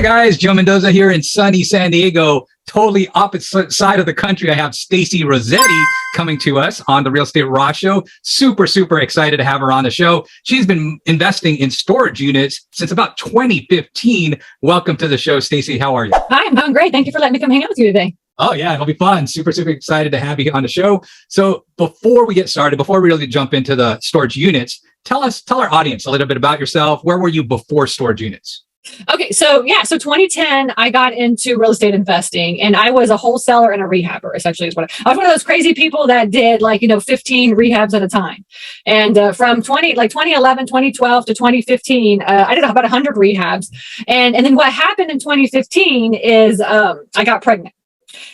guys, Joe Mendoza here in sunny San Diego. Totally opposite side of the country. I have Stacy Rossetti coming to us on the Real Estate Raw Show. Super excited to have her on the show. She's been investing in storage units since about 2015. Welcome to the show, Stacy. How are you? Hi, I'm doing great. Thank you for letting me come hang out with you today. Oh yeah, it'll be fun. Super excited to have you on the show. So before we get started, before we really jump into the storage units, tell our audience a little bit about yourself. Where were you before storage units? Okay, so 2010, I got into real estate investing, and I was a wholesaler and a rehabber. Essentially, is what I was one of those crazy people that did 15 rehabs at a time. And from 2011, 2012 to 2015, I did about 100 rehabs. And then what happened in 2015 is I got pregnant.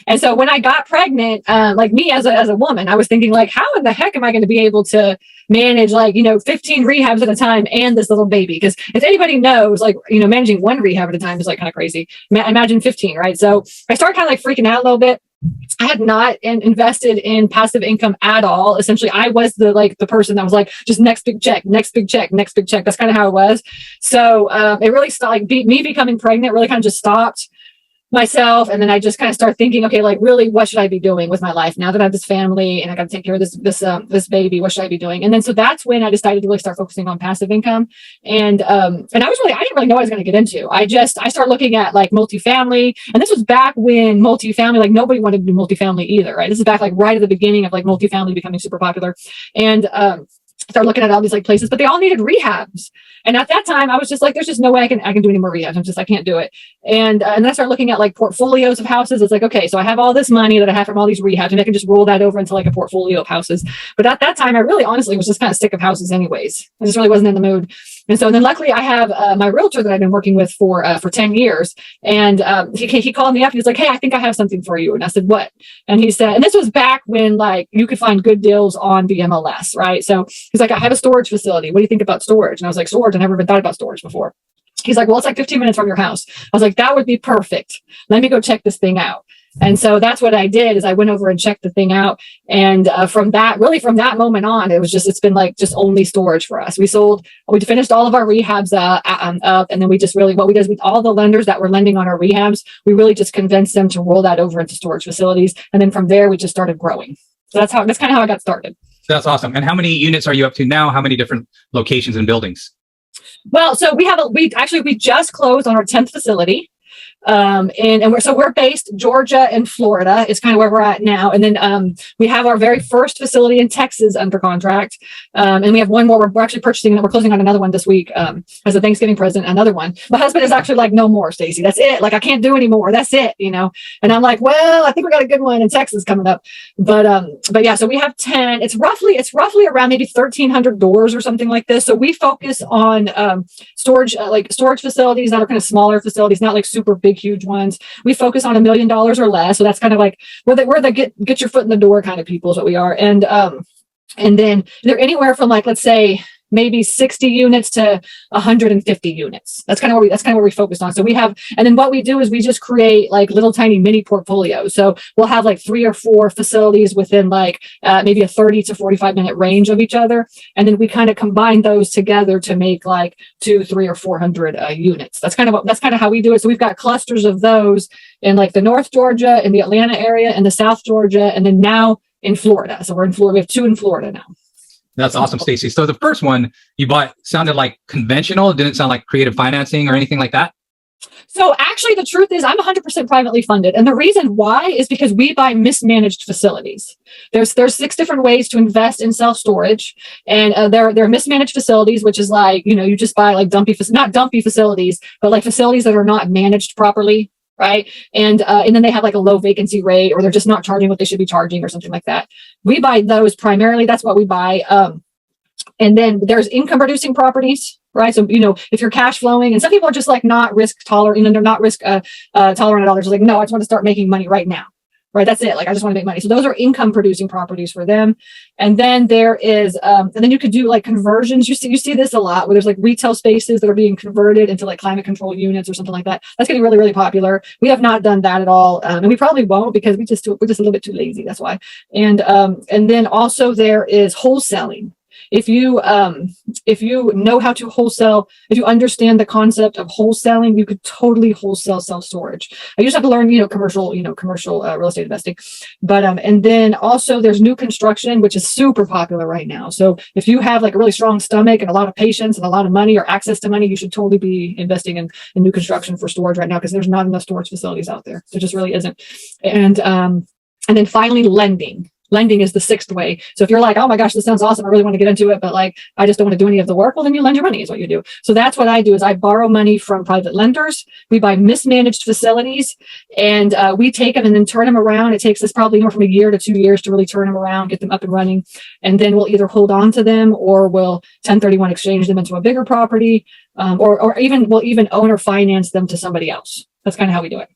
And so when I got pregnant, me as a woman, I was thinking how in the heck am I going to be able to manage 15 rehabs at a time and this little baby? Because if anybody knows, managing one rehab at a time is kind of crazy. Imagine 15, right? So I started kind of freaking out a little bit. I had not invested in passive income at all. Essentially, I was the person that was just next big check, next big check, next big check. That's kind of how it was. So it really stopped. Me becoming pregnant really kind of just stopped myself. And then I just kind of start thinking, okay, really, what should I be doing with my life now that I have this family and I got to take care of this baby? What should I be doing? And then so that's when I decided to really start focusing on passive income. And I didn't really know what I was going to get into. I started looking at multifamily, and this was back when multifamily, nobody wanted to do multifamily either, right? This is back right at the beginning of multifamily becoming super popular. And started looking at all these places, but they all needed rehabs. And at that time, I was just there's just no way I can do any more rehabs. I can't do it. And then I started looking at portfolios of houses. It's okay, so I have all this money that I have from all these rehabs, and I can just roll that over into a portfolio of houses. But at that time, I really honestly was just kind of sick of houses anyways. I just really wasn't in the mood. And so then luckily I have my realtor that I've been working with for 10 years. And he called me up and he's like, hey, I think I have something for you. And I said, what? And he said, and this was back when you could find good deals on the MLS, right? So he's like, I have a storage facility. What do you think about storage? And I was like, storage? I never even thought about storage before. He's like, well, it's 15 minutes from your house. I was like, that would be perfect. Let me go check this thing out. And so that's what I did is I went over and checked the thing out. And from that moment on, it's been just only storage for us. We finished all of our rehabs up. And then what we did is with all the lenders that were lending on our rehabs, we really just convinced them to roll that over into storage facilities. And then from there, we just started growing. So that's kind of how I got started. That's awesome. And how many units are you up to now? How many different locations and buildings? Well, so we just closed on our 10th facility. We're based Georgia and Florida is kind of where we're at now. And then we have our very first facility in Texas under contract. And we have one more we're actually purchasing, and we're closing on another one this week as a Thanksgiving present, another one. My husband is actually no more, Stacy. That's it. I can't do anymore. That's it, And I'm well, I think we got a good one in Texas coming up. But yeah, so we have 10. It's roughly around maybe 1,300 doors or something like this. So we focus on storage facilities that are kind of smaller facilities, not super big, huge ones. We focus on $1 million or less. So that's kind of we're the get your foot in the door kind of people is what we are. And then they're anywhere from let's say maybe 60 units to 150 units. That's kind of what we focused on. So and then what we do is we just create little tiny mini portfolios. So we'll have 3 or 4 facilities within maybe a 30 to 45 minute range of each other. And then we kind of combine those together to make 200, 300, or 400 units. That's kind of how we do it. So we've got clusters of those in the North Georgia, in the Atlanta area, and the South Georgia, and then now in Florida. So we're in Florida. We have 2 in Florida now. That's awesome, Stacy. So the first one you bought sounded conventional. It didn't sound like creative financing or anything like that. So actually, the truth is I'm 100% privately funded. And the reason why is because we buy mismanaged facilities. There's 6 different ways to invest in self-storage. And they're mismanaged facilities, which is you just buy not dumpy facilities, but facilities that are not managed properly. Right. And then they have a low vacancy rate, or they're just not charging what they should be charging or something like that. We buy those primarily. That's what we buy. And then there's income producing properties. Right. So, if you're cash flowing, and some people are just not risk tolerant, they're not risk tolerant at all. They're just no, I just want to start making money right now. Right. That's it. I just want to make money. So those are income producing properties for them. And then there is, and then you could do conversions. You see this a lot where there's retail spaces that are being converted into climate control units or something like that. That's getting really, really popular. We have not done that at all. And we probably won't because we're just a little bit too lazy. That's why. And then also there is wholesaling. if you know how to wholesale, if you understand the concept of wholesaling, you could totally wholesale self-storage. I just have to learn, commercial real estate investing. But and then also there's new construction, which is super popular right now. So if you have like a really strong stomach and a lot of patience and a lot of money or access to money, you should totally be investing in new construction for storage right now, because there's not enough storage facilities out there. There just really isn't. And then finally, lending. Lending is the sixth way. So if you're like, oh my gosh, this sounds awesome, I really want to get into it, but like, I just don't want to do any of the work, well, then you lend your money is what you do. So that's what I do, is I borrow money from private lenders. We buy mismanaged facilities, and we take them and then turn them around. It takes us probably anywhere from a year to 2 years to really turn them around, get them up and running. And then we'll either hold on to them, or we'll 1031 exchange them into a bigger property, or we'll even own or finance them to somebody else. That's kind of how we do it.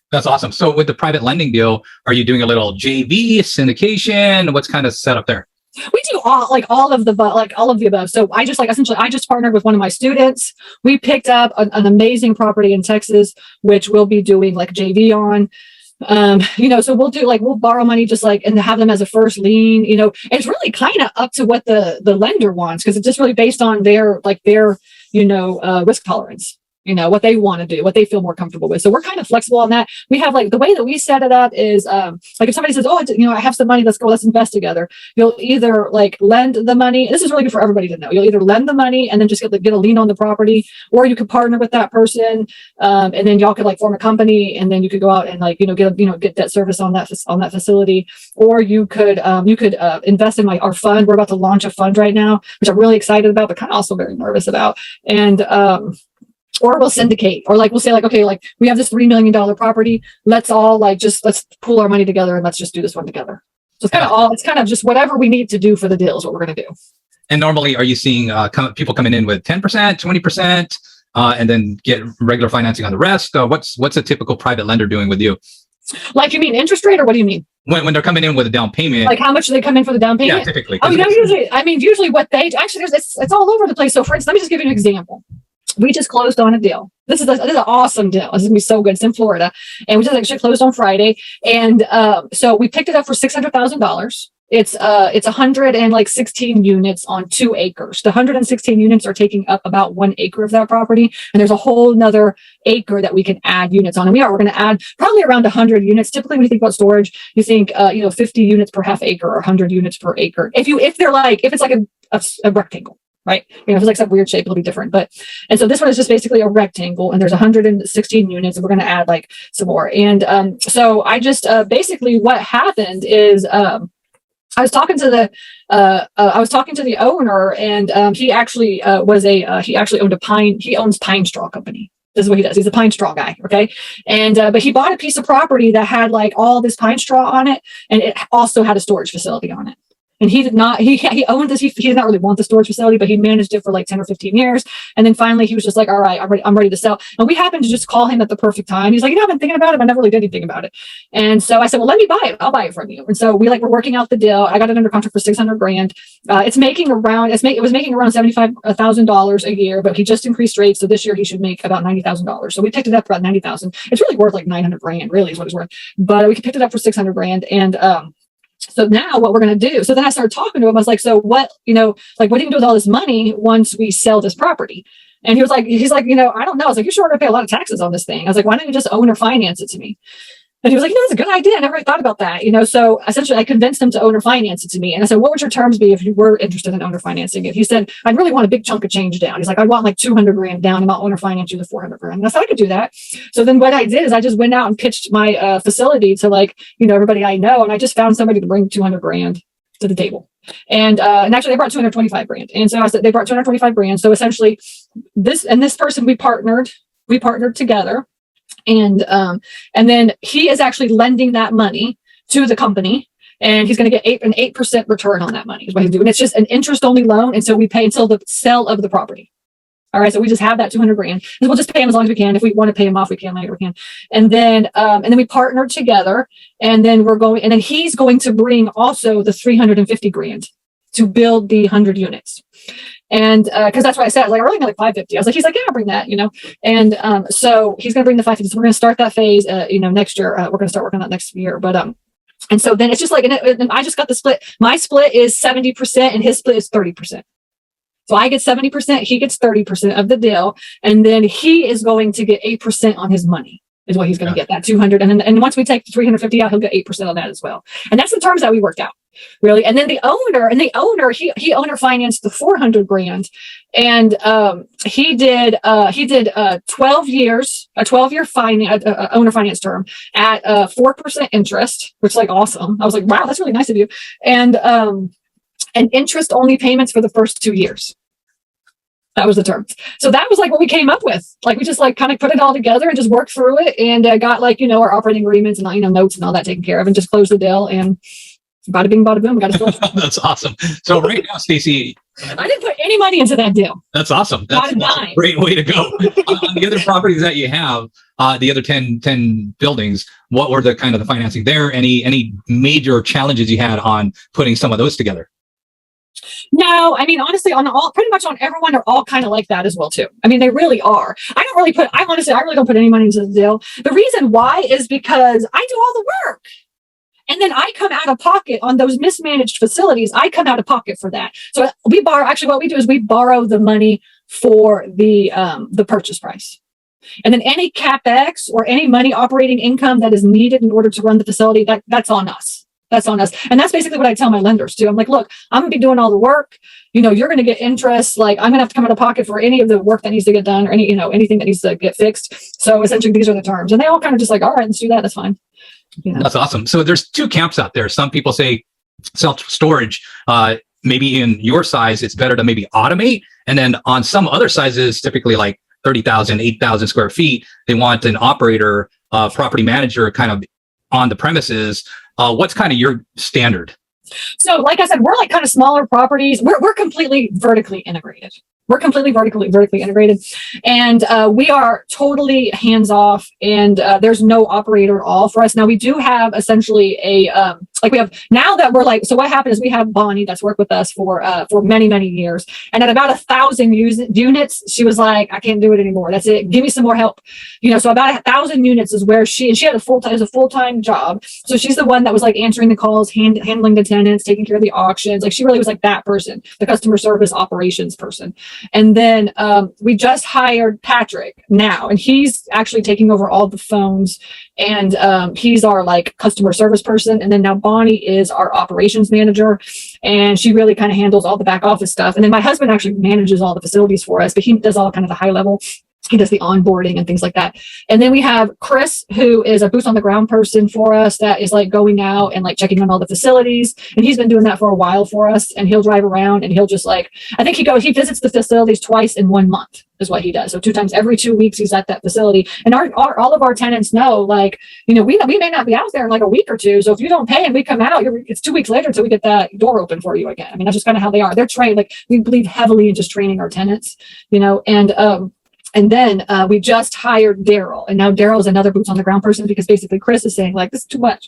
That's awesome. So with the private lending deal, are you doing a little JV syndication? What's kind of set up there? We do all of the above. So I just partnered with one of my students. We picked up an amazing property in Texas, which we'll be doing like JV on. So we'll borrow money and have them as a first lien. It's really kind of up to what the lender wants, because it's just really based on their risk tolerance. What they want to do, what they feel more comfortable with. So we're kind of flexible on that. We have the way that we set it up is if somebody says, oh, I have some money, let's invest together. You'll either lend the money. This is really good for everybody to know. You'll either lend the money and then just get a lien on the property, or you could partner with that person, and then y'all could form a company, and then you could go out and get debt service on that facility, or you could invest in our fund. We're about to launch a fund right now, which I'm really excited about, but kind of also very nervous about, and or we'll syndicate, or we'll say okay, we have this $3 million property. Let's all let's pool our money together and let's just do this one together. So it's kind of just whatever we need to do for the deal is what we're going to do. And normally, are you seeing people coming in with 10%, 20%, and then get regular financing on the rest? What's a typical private lender doing with you? You mean interest rate, or what do you mean? When they're coming in with a down payment, how much do they come in for the down payment? Yeah, typically. Usually what they actually it's all over the place. So for instance, let me just give you an example. We just closed on a deal. This is an awesome deal. This is gonna be so good. It's in Florida, and we just actually closed on Friday. And so we picked it up for $600,000. It's 116 units on 2 acres. The 116 units are taking up about 1 acre of that property, and there's a whole nother acre that we can add units on. And we're going to add probably around 100 units. Typically, when you think about storage, you think 50 units per half acre or 100 units per acre. If it's a rectangle. Right. If it's some weird shape, it'll be different. And so this one is just basically a rectangle, and there's 116 units, and we're going to add some more. And so I just basically what happened is I was talking to the owner, and he actually owns Pine Straw Company. This is what he does. He's a pine straw guy. Okay. And, but he bought a piece of property that had all this pine straw on it, and it also had a storage facility on it. And he did not, he owned this, he did not really want the storage facility, but he managed it for 10 or 15 years. And then finally he was just all right, I'm ready to sell. And we happened to just call him at the perfect time. He's like, I've been thinking about it, but I never really did anything about it. And so I said, well, let me buy it. I'll buy it from you. And so we're working out the deal. I got it under contract for $600,000. It was making around $75,000 a year, but he just increased rates. So this year he should make about $90,000. So we picked it up for about $90,000. It's really worth $900,000, really is what it's worth. But we picked it up for $600,000. And, so now what we're going to do, so then I started talking to him. I was like, so what, what do you do with all this money once we sell this property? And he's like, I don't know. I was like, you're sure going to pay a lot of taxes on this thing. I was like, why don't you just own or finance it to me? And he was like, that's a good idea. I never really thought about that. So essentially I convinced him to own or finance it to me. And I said, what would your terms be if you were interested in owner financing it? He said, I'd really want a big chunk of change down. He's like, I want $200,000 down, and I'll owner finance you the $400,000. And I said, I could do that. So then what I did is I just went out and pitched my facility to everybody I know. And I just found somebody to bring $200,000 to the table. And actually they brought $225,000. And so I said, they brought $225,000. So essentially this person, we partnered together. And then he is actually lending that money to the company, and he's going to get an 8% return on that money is what he's doing. It's just an interest only loan. And so we pay until the sale of the property. All right. So we just have that $200,000, and we'll just pay him as long as we can. If we want to pay him off, we can later, we can. And then we partnered together, and then he's going to bring also the $350,000 to build the 100 units. And because that's what I said, I really got 550. I was like, he's like, yeah, I'll bring that, And so he's going to bring the 550. So we're going to start that phase, next year. We're going to start working on that next year. But And so then it's just like, and I just got the split. My split is 70% and his split is 30%. So I get 70%, he gets 30% of the deal. And then he is going to get 8% on his money is what he's going to get, that 200. And once we take the 350 out, he'll get 8% on that as well. And that's the terms that we worked out, really. And then the owner, he owner financed the 400 grand. And he did 12 years, a 12-year owner finance term at 4% interest, which is like awesome. I was like, wow, that's really nice of you. And interest only payments for the first 2 years. That was the term. So that was like what we came up with. Like we just like kind of put it all together and just worked through it and got like, our operating agreements and, notes and all that taken care of and just closed the deal and bada bing, bada boom. We got a store. That's awesome. So right now, Stacy, I didn't put any money into that deal. That's awesome. That's a great way to go. On the other properties that you have, the other 10 buildings, what were the kind of the financing there? Any major challenges you had on putting some of those together? No, I mean, honestly, pretty much on everyone, they're all kind of like that as well, too. I mean, they really are. I really don't put any money into the deal. The reason why is because I do all the work. And then I come out of pocket on those mismanaged facilities. I come out of pocket for that. So we borrow, actually what we do is we borrow the money for the purchase price. And then any CapEx or any money operating income that is needed in order to run the facility, that's on us. That's on us. And that's basically what I tell my lenders too. I'm like, look, I'm going to be doing all the work. You're going to get interest. Like I'm going to have to come out of pocket for any of the work that needs to get done or anything that needs to get fixed. So essentially these are the terms. And they all kind of just like, all right, let's do that. That's fine. That's awesome. So there's two camps out there. Some people say self-storage, maybe in your size, it's better to maybe automate. And then on some other sizes, typically like 30,000, 8,000 square feet, they want an operator, property manager kind of on the premises. What's kind of your standard? So like I said, we're like kind of smaller properties. We're completely vertically integrated. We're completely vertically integrated. And we are totally hands off and there's no operator at all for us. Now we do have essentially we have now that we're like, so what happened is we have Bonnie that's worked with us for many, many years. And at about 1,000 units, she was like, I can't do it anymore. That's it. Give me some more help. So about 1,000 units is where she had a full-time job. So she's the one that was like answering the calls, handling the tenants, taking care of the auctions. Like she really was like that person, the customer service operations person. And then we just hired Patrick now, and he's actually taking over all the phones, and he's our like customer service person. And then now Bonnie is our operations manager, and she really kind of handles all the back office stuff. And then my husband actually manages all the facilities for us, but he does all kind of the high level. He does the onboarding and things like that. And then we have Chris, who is a boots on the ground person for us that is like going out and like checking on all the facilities. And he's been doing that for a while for us. And he'll drive around and he'll just like, I think he visits the facilities twice in 1 month is what he does. So 2 times every 2 weeks, he's at that facility. And all of our tenants know, like, we may not be out there in like a week or two. So if you don't pay and we come out, it's 2 weeks later till we get that door open for you again. I mean, that's just kind of how they are. They're trained. Like we believe heavily in just training our tenants, and then we just hired Daryl, and now Daryl is another boots on the ground person because basically Chris is saying like, this is too much,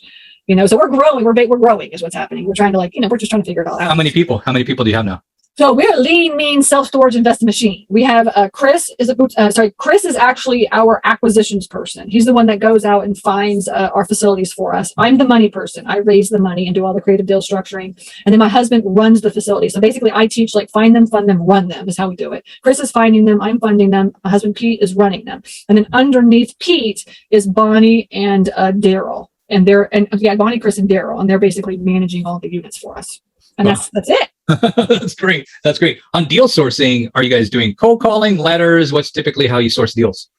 so we're growing. We're growing is what's happening. We're trying to we're just trying to figure it all out. How many people do you have now? So we're a lean, mean, self-storage investment machine. We have Chris is actually our acquisitions person. He's the one that goes out and finds our facilities for us. I'm the money person. I raise the money and do all the creative deal structuring. And then my husband runs the facility. So basically I teach like find them, fund them, run them is how we do it. Chris is finding them. I'm funding them. My husband Pete is running them. And then underneath Pete is Bonnie and Daryl. And Bonnie, Chris, and Daryl. And they're basically managing all the units for us. And that's it. That's great. That's great. On deal sourcing, are you guys doing cold calling, letters? What's typically how you source deals?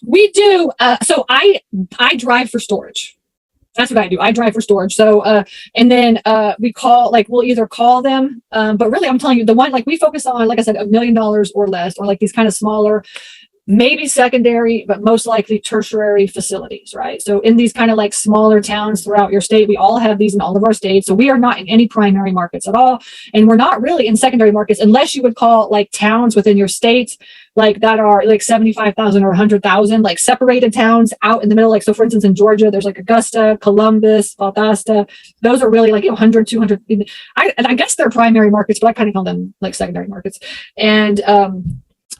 We do. So I drive for storage. That's what I do. I drive for storage. So, and then we'll either call them, but really I'm telling you the one, like we focus on, like I said, $1 million or less, or like these kind of smaller, maybe secondary, but most likely tertiary facilities, right? So in these kind of like smaller towns throughout your state, we all have these in all of our states. So we are not in any primary markets at all. And we're not really in secondary markets unless you would call like towns within your state, like that are like 75,000 or 100,000, like separated towns out in the middle. Like, so for instance, in Georgia, there's like Augusta, Columbus, Valdosta. Those are really like, 100, 200. I guess they're primary markets, but I kind of call them like secondary markets. And,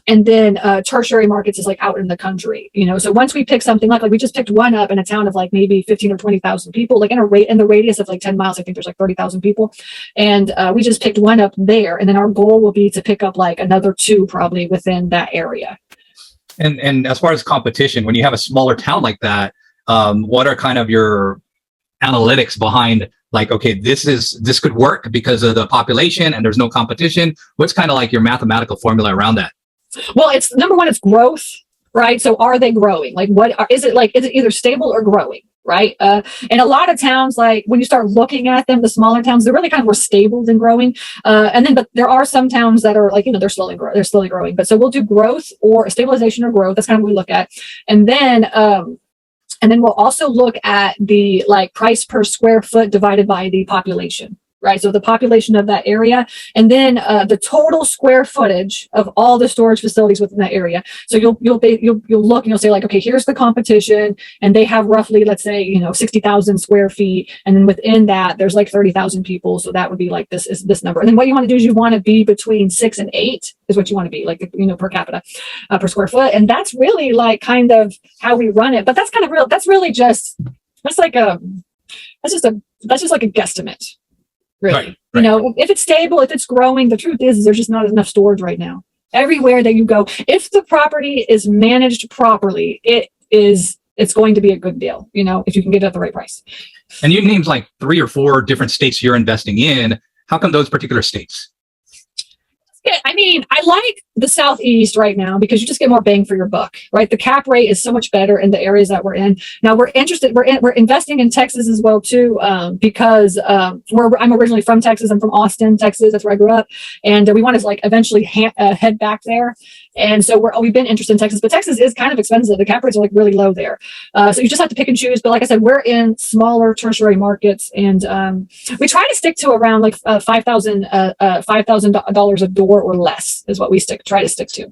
And then tertiary markets is like out in the country, you know. So once we pick something like we just picked one up in a town of like maybe 15 or 20,000 people, like in the radius of like 10 miles, I think there's like 30,000 people. And we just picked one up there. And then our goal will be to pick up like another 2 probably within that area. And as far as competition, when you have a smaller town like that, what are kind of your analytics behind like, okay, this could work because of the population and there's no competition? What's kind of like your mathematical formula around that? Well, it's number one, it's growth, right? So are they growing? Like is it either stable or growing, right? And a lot of towns, like when you start looking at them, the smaller towns, they're really kind of more stable than growing. But there are some towns that are like, you know, they're slowly growing. But so we'll do growth or stabilization or growth. That's kind of what we look at. And then we'll also look at the like price per square foot divided by the population. Right. So the population of that area, and then the total square footage of all the storage facilities within that area. So you'll look and you'll say like, okay, here's the competition, and they have roughly, let's say, you know, 60,000 square feet, and then within that there's like 30,000 people. So that would be like this number. And then what you want to do is you want to be between 6 and 8 is what you want to be, like, you know, per capita per square foot, and that's really like kind of how we run it. But that's kind of real. That's really just that's just like a guesstimate. Really, right. You know, if it's stable, if it's growing, the truth is there's just not enough storage right now. Everywhere that you go, if the property is managed properly, it's going to be a good deal, you know, if you can get it at the right price. And you named like 3 or 4 different states you're investing in. How come those particular states? Yeah, I mean, I like the Southeast right now because you just get more bang for your buck, right? The cap rate is so much better in the areas that we're in. Now we're investing in Texas as well too, because I'm originally from Texas. I'm from Austin, Texas. That's where I grew up, and we want to like eventually head back there. And so we've been interested in Texas, but Texas is kind of expensive. The cap rates are like really low there, so you just have to pick and choose. But like I said, we're in smaller tertiary markets, and we try to stick to around like $5,000 a door or less is what we try to stick to.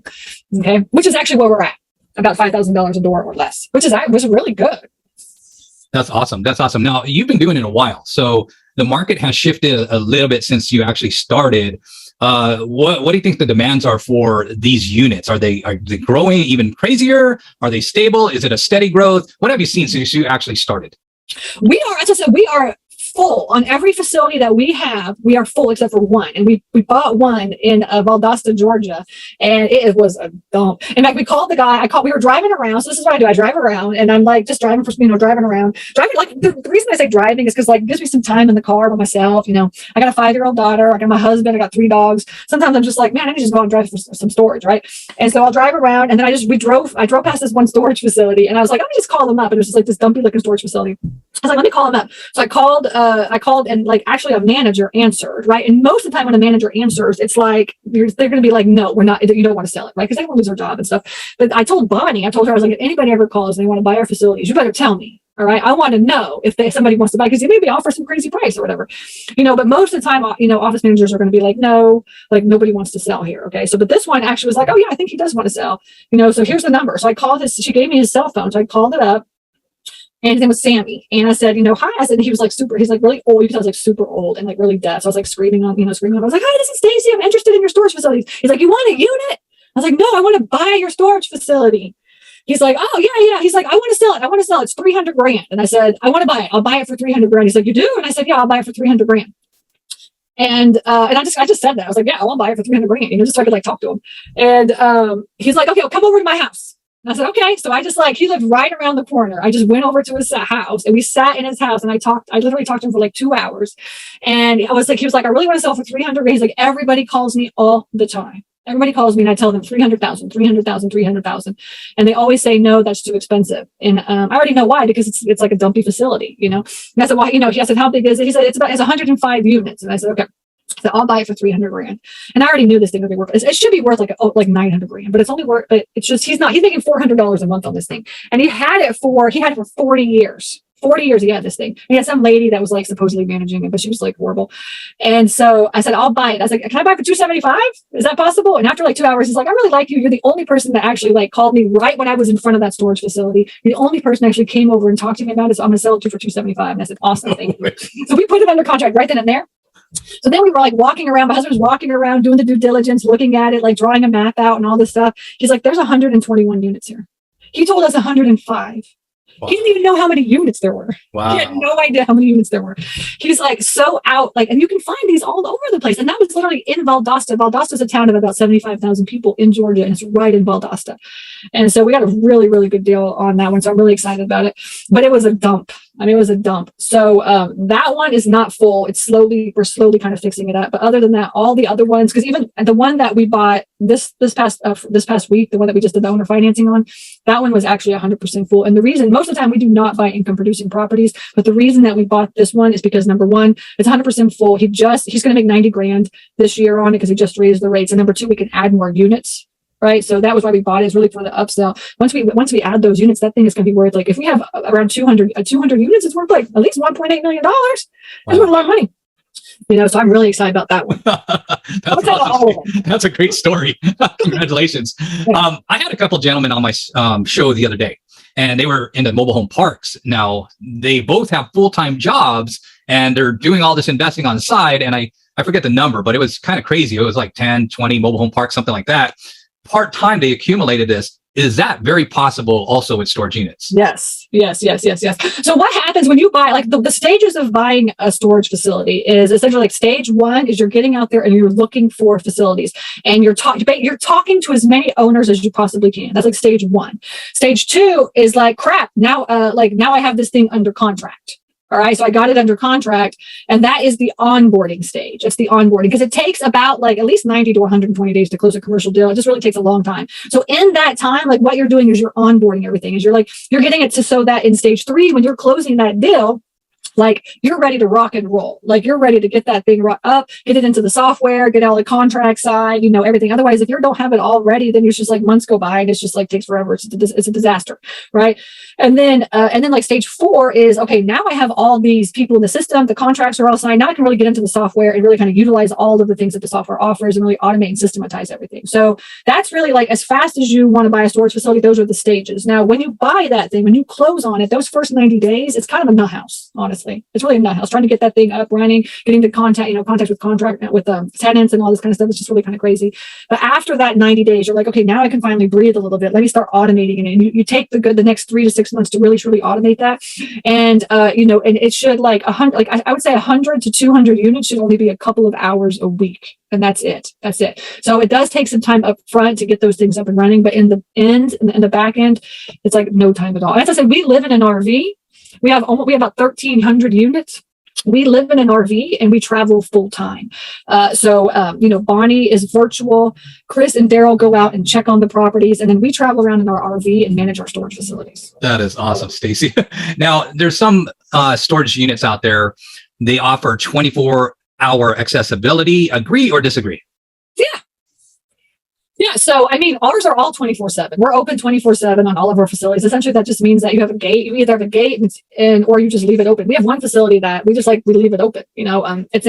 Okay, which is actually where we're at, about $5,000 a door or less, which was really good. That's awesome. That's awesome. Now you've been doing it a while, so the market has shifted a little bit since you actually started. What do you think the demands are for these units? Are they growing even crazier? Are they stable? Is it a steady growth? What have you seen since you actually started? We are, as I said, we are full on every facility that we have. We are full except for one, and we bought one in Valdosta, Georgia, and it was a dump. In fact, we called the guy. We were driving around. So this is what I do. I drive around, and I'm like just driving driving around. Driving, like the reason I say driving is because like it gives me some time in the car by myself. You know, I got a 5-year-old daughter. I got my husband. I got 3 dogs. Sometimes I'm just like, man, I need to just go out and drive for some storage, right? And so I'll drive around, and then I drove past this one storage facility, and I was like, let me just call them up. And it was just like this dumpy looking storage facility. I was like, let me call them up. So I called and like actually a manager answered, right? And most of the time when a manager answers, it's like, they're going to be like, no, we're not, you don't want to sell it, right? Because they don't lose their job and stuff. But I told Bonnie, I was like, if anybody ever calls and they want to buy our facilities, you better tell me. All right. I want to know if somebody wants to buy, because you maybe offer some crazy price or whatever, you know, but most of the time, you know, office managers are going to be like, no, like nobody wants to sell here. Okay. So, but this one actually was like, oh yeah, I think he does want to sell, you know, so here's the number. So I called she gave me his cell phone. So I called it up. And his name was Sammy. And I said, you know, hi. I said, he was like he's like really old. You could tell I was like super old and like really deaf. So I was like screaming on. I was like, hi, this is Stacy. I'm interested in your storage facilities. He's like, you want a unit? I was like, no, I want to buy your storage facility. He's like, oh yeah. He's like, I want to sell it. It's $300,000. And I said, I want to buy it. I'll buy it for $300,000. He's like, you do? And I said, yeah, I'll buy it for $300,000. And I just said that. I was like, yeah, I want to buy it for $300,000. You know, just so I could like talk to him. And he's like, okay, well, come over to my house. And I said, okay. So I just he lived right around the corner. I just went over to his house and we sat in his house and I literally talked to him for like 2 hours. And he was like, I really want to sell for $300,000. He's like, everybody calls me all the time. Everybody calls me and I tell them 300,000, 300,000, 300,000. And they always say, no, that's too expensive. And I already know why, because it's like a dumpy facility, you know? And I said, well, you know, he said, how big is it? He said, it's 105 units. And I said, okay. So I'll buy it for $300,000. And I already knew this thing would be worth it. It should be worth like $900,000, but it's only worth, but it's just, he's making $400 a month on this thing. And he had it for 40 years. 40 years he had this thing. He had some lady that was like supposedly managing it, but she was like horrible. And so I said, I'll buy it. I was like, can I buy it for $275? Is that possible? And after like 2 hours, he's like, I really like you. You're the only person that actually like called me right when I was in front of that storage facility. You're the only person that actually came over and talked to me about it. So I'm going to sell it to you for $275. And I said, awesome. Thank you. So we put it under contract right then and there. So then we were like walking around. My husband was walking around doing the due diligence, looking at it, like drawing a map out and all this stuff. He's like, there's 121 units here. He told us 105. Wow. He didn't even know how many units there were. Wow. He had no idea how many units there were. He's like so out, like, and you can find these all over the place. And that was literally in Valdosta. Valdosta is a town of about 75,000 people in Georgia, and it's right in Valdosta. And so we got a really, really good deal on that one. So I'm really excited about it. But it was a dump. I mean, it was a dump. So that one is not full. We're slowly kind of fixing it up. But other than that, all the other ones, because even the one that we bought this past week, the one that we just did the owner financing on, that one was actually 100% full. And the reason, most of the time we do not buy income producing properties, but the reason that we bought this one is because number one, it's 100% full. He's going to make 90 grand this year on it because he just raised the rates. And number two, we can add more units. Right. So that was why we bought it, is really for the upsell. Once we add those units, that thing is going to be worth, like, if we have around 200 units, it's worth like at least $1.8 million. It's worth a lot of money. So I'm really excited about that one. That's awesome. That's a great story. Congratulations. Yeah. I had a couple of gentlemen on my show the other day, and they were in the mobile home parks. Now, they both have full-time jobs, and they're doing all this investing on the side. And I forget the number, but it was kind of crazy. It was like 10, 20 mobile home parks, something like that. Part-time, they accumulated this. Is that very possible also with storage units? Yes. So what happens when you buy, like, the stages of buying a storage facility is essentially, like, stage one is you're getting out there and you're looking for facilities, and you're talking to as many owners as you possibly can. That's like stage one. Stage two is like, crap, now I have this thing under contract. All right. So I got it under contract, and that is the onboarding stage. It's the onboarding, because it takes about like at least 90 to 120 days to close a commercial deal. It just really takes a long time. So in that time, like, what you're doing is you're onboarding everything, is you're getting it to, so that in stage three, when you're closing that deal, like, you're ready to rock and roll. Like, you're ready to get that thing up, get it into the software, get all the contract side, everything. Otherwise, if you don't have it all ready, then it's just like months go by and it's just like takes forever. It's a disaster, right? And then like stage four is, okay, now I have all these people in the system, the contracts are all signed. Now I can really get into the software and really kind of utilize all of the things that the software offers and really automate and systematize everything. So that's really, like, as fast as you want to buy a storage facility, those are the stages. Now, when you buy that thing, when you close on it, those first 90 days, it's kind of a nut house, honestly. It's really a nut house, trying to get that thing up running, getting to contact with tenants and all this kind of stuff. It's just really kind of crazy. But after that 90 days, you're like, okay, now I can finally breathe a little bit. Let me start automating it. And you take the next 3 to 6 months to really truly automate that. And and it should, like, 100, like, I would say 100 to 200 units should only be a couple of hours a week. And that's it. So it does take some time up front to get those things up and running. But in the back end, it's like no time at all. As I said, we live in an RV. We have about 1,300 units. We live in an RV and we travel full time. Bonnie is virtual. Chris and Daryl go out and check on the properties, and then we travel around in our RV and manage our storage facilities. That is awesome, Stacy. Now, there's some storage units out there. They offer 24-hour accessibility. Agree or disagree? Yeah. So, I mean, ours are all 24/7. We're open 24/7 on all of our facilities. Essentially, that just means that you have a gate. You either have a gate or you just leave it open. We have one facility that we leave it open. It's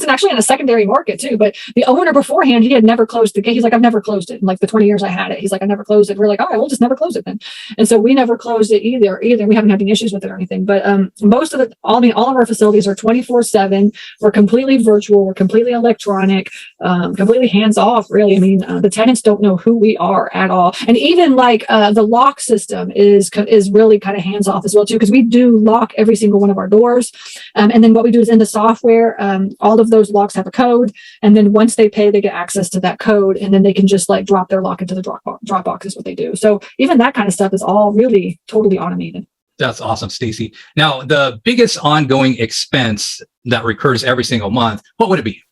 actually in a secondary market too. But the owner beforehand, he had never closed the gate. He's like, I've never closed it in like the 20 years I had it. He's like, I never closed it. We're like, all right, we'll just never close it then. And so we never closed it either. We haven't had any issues with it or anything. But all of our facilities are 24/7. We're completely virtual. We're completely electronic, completely hands off, really. I mean, the tenants don't know who we are at all. And even like the lock system is really kind of hands off as well too, because we do lock every single one of our doors. And then what we do is in the software, all of those locks have a code. And then once they pay, they get access to that code, and then they can just like drop their lock into the Dropbox is what they do. So even that kind of stuff is all really totally automated. That's awesome, Stacy. Now, the biggest ongoing expense that recurs every single month, what would it be?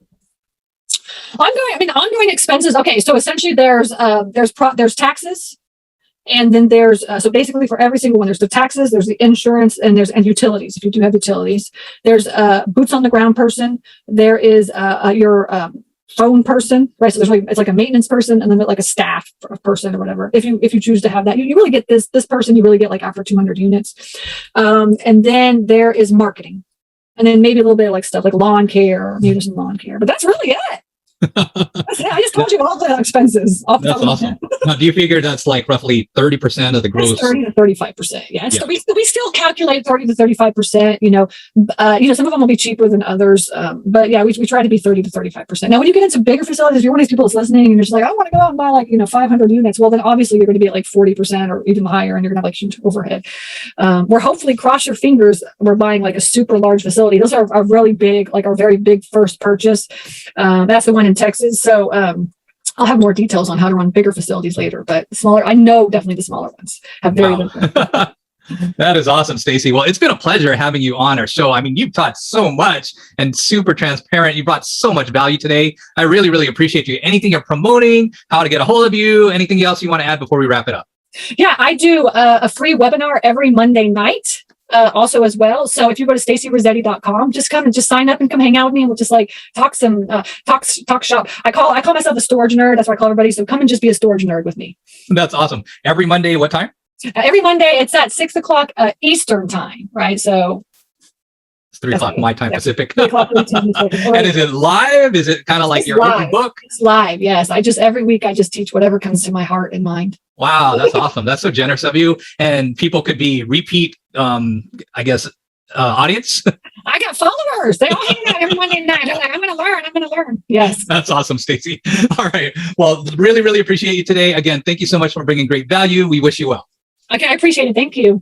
Ongoing expenses. Okay, so essentially there's taxes, and then there's so basically for every single one, there's the taxes, there's the insurance, and utilities. If you do have utilities, there's boots on the ground person. There is your phone person, right? So it's like a maintenance person, and then like a staff person or whatever. If you choose to have that, you really get this person. You really get like after 200 units, and then there is marketing, and then maybe a little bit of like stuff like lawn care, or maybe some lawn care, but that's really it. I just told you all the expenses. Off the That's top of my awesome. head. Now, do you figure that's like roughly 30% of the It's gross? 30 to 35%. Yeah, Yeah. we still calculate 30 to 35%. Some of them will be cheaper than others, but yeah, we try to be 30 to 35%. Now, when you get into bigger facilities, if you're one of these people that's listening and you're just like, I want to go out and buy 500 units. Well, then obviously you're going to be at like 40% or even higher, and you're going to have like huge overhead. We're hopefully, cross your fingers, we're buying like a super large facility. Those are really big, like our very big first purchase. That's the one in Texas. So I'll have more details on how to run bigger facilities later, but smaller, I know definitely the smaller ones have very little. That is awesome, Stacy. Well, it's been a pleasure having you on our show. I mean, you've taught so much and super transparent. You brought so much value today. I really, really appreciate you. Anything you're promoting, how to get a hold of you, anything else you want to add before we wrap it up? Yeah, I do a free webinar every Monday night. Also as well. So if you go to stacyrossetti.com, just come and just sign up and come hang out with me, and we'll just like talk shop. I call myself a storage nerd. That's what I call everybody. So come and just be a storage nerd with me. That's awesome. Every Monday, what time? Every Monday, it's at 6:00 Eastern time, right? So it's 3:00 my time, Pacific. 3:00. And is it live? Is it kind of like your open book? It's live. Yes. Every week I just teach whatever comes to my heart and mind. Wow, that's awesome. That's so generous of you. And people could be repeat, audience. I got followers. They all hang out every Monday night. They're like, I'm going to learn. Yes. That's awesome, Stacy. All right. Well, really, really appreciate you today. Again, thank you so much for bringing great value. We wish you well. Okay. I appreciate it. Thank you.